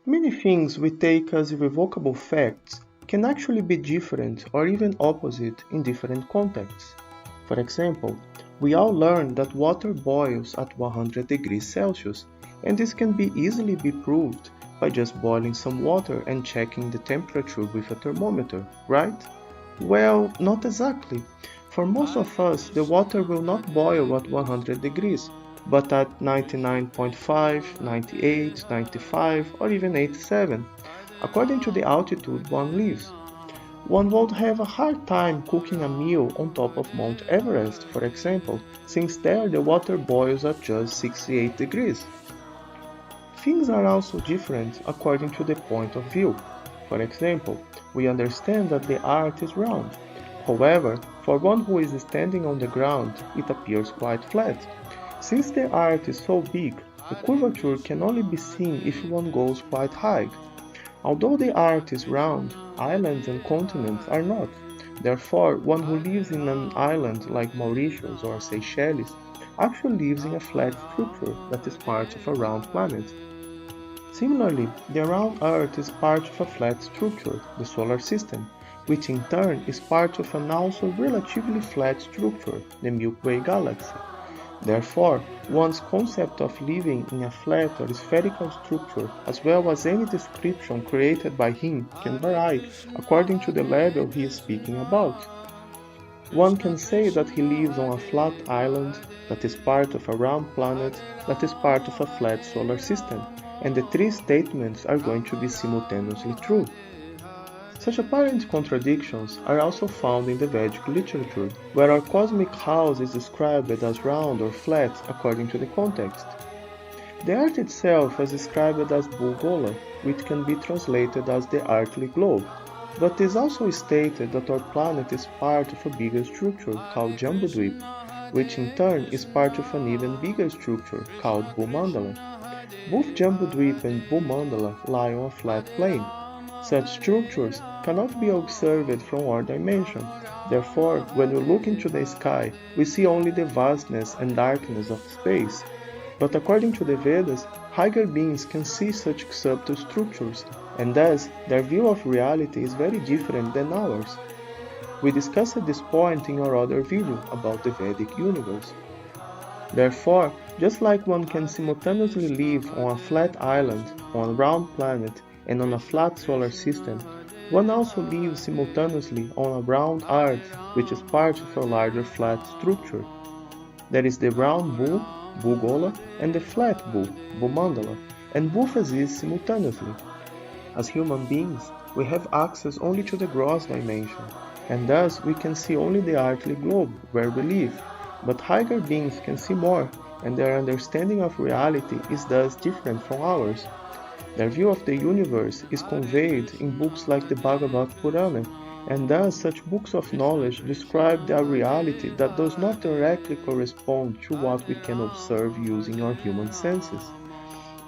Many things we take as irrevocable facts can actually be different or even opposite in different contexts. For example, we all learn that water boils at 100 degrees Celsius, and this can be easily be proved by just boiling some water and checking the temperature with a thermometer, right? Well, not exactly. For most of us, the water will not boil at 100 degrees, but at 99.5, 98, 95, or even 87, according to the altitude one lives. One would have a hard time cooking a meal on top of Mount Everest, for example, since there the water boils at just 68 degrees. Things are also different according to the point of view. For example, we understand that the earth is round. However, for one who is standing on the ground, it appears quite flat. Since the earth is so big, the curvature can only be seen if one goes quite high. Although the earth is round, islands and continents are not. Therefore, one who lives in an island like Mauritius or Seychelles actually lives in a flat structure that is part of a round planet. Similarly, the round Earth is part of a flat structure, the Solar System, which in turn is part of an also relatively flat structure, the Milky Way galaxy. Therefore, one's concept of living in a flat or spherical structure, as well as any description created by him, can vary according to the level he is speaking about. One can say that he lives on a flat island that is part of a round planet that is part of a flat solar system, and the three statements are going to be simultaneously true. Such apparent contradictions are also found in the Vedic literature, where our cosmic house is described as round or flat according to the context. The earth itself is described as Bhugola, which can be translated as the earthly globe, but it is also stated that our planet is part of a bigger structure called Jambudvip, which in turn is part of an even bigger structure called Bhumandala. Both Jambudvip and Bhumandala lie on a flat plane. Such structures cannot be observed from our dimension. Therefore, when we look into the sky, we see only the vastness and darkness of space. But according to the Vedas, higher beings can see such subtle structures, and thus their view of reality is very different than ours. We discussed this point in our other video about the Vedic universe. Therefore, just like one can simultaneously live on a flat island, on a round planet, and on a flat solar system, one also lives simultaneously on a round earth, which is part of a larger flat structure. There is the round bull, Bhugola, and the flat bull, Bhumandala, and both exist simultaneously. As human beings, we have access only to the gross dimension, and thus we can see only the earthly globe where we live, but higher beings can see more, and their understanding of reality is thus different from ours. Their view of the universe is conveyed in books like the Bhagavad Purana, and thus such books of knowledge describe a reality that does not directly correspond to what we can observe using our human senses.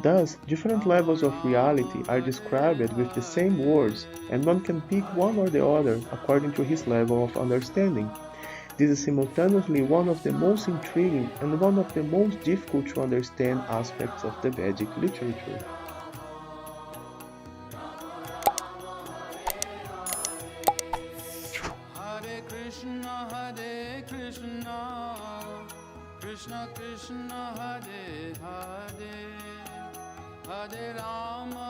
Thus, different levels of reality are described with the same words, and one can pick one or the other according to his level of understanding. This is simultaneously one of the most intriguing and one of the most difficult to understand aspects of the Vedic literature. Hare Krishna, Krishna Krishna Hare Hare, Hare Rama.